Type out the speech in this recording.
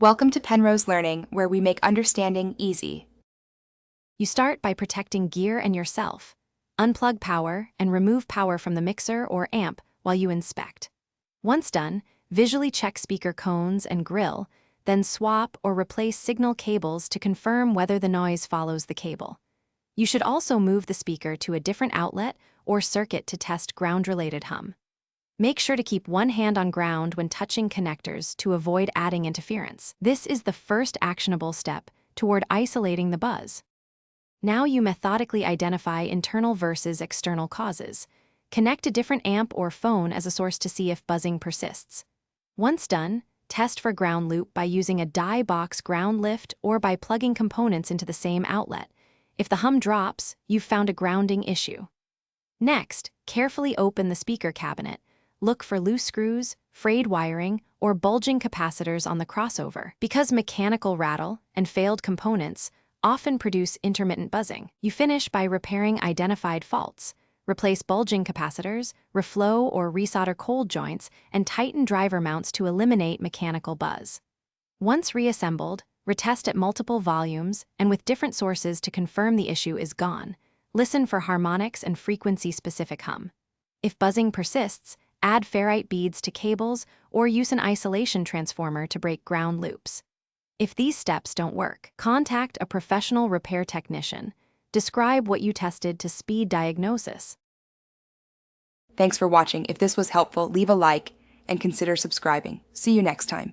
Welcome to Penrose Learning, where we make understanding easy. You start by protecting gear and yourself. Unplug power and remove power from the mixer or amp while you inspect. Once done, visually check speaker cones and grill, then swap or replace signal cables to confirm whether the noise follows the cable. You should also move the speaker to a different outlet or circuit to test ground-related hum. Make sure to keep one hand on ground when touching connectors to avoid adding interference. This is the first actionable step toward isolating the buzz. Now you methodically identify internal versus external causes. Connect a different amp or phone as a source to see if buzzing persists. Once done, test for ground loop by using a die box ground lift or by plugging components into the same outlet. If the hum drops, you've found a grounding issue. Next, carefully open the speaker cabinet. Look for loose screws, frayed wiring, or bulging capacitors on the crossover. Because mechanical rattle and failed components often produce intermittent buzzing, you finish by repairing identified faults. Replace bulging capacitors, reflow or resolder cold joints, and tighten driver mounts to eliminate mechanical buzz. Once reassembled, retest at multiple volumes and with different sources to confirm the issue is gone. Listen for harmonics and frequency-specific hum. If buzzing persists, add ferrite beads to cables or use an isolation transformer to break ground loops. If these steps don't work, contact a professional repair technician. Describe what you tested to speed diagnosis. Thanks for watching. If this was helpful, leave a like and consider subscribing. See you next time.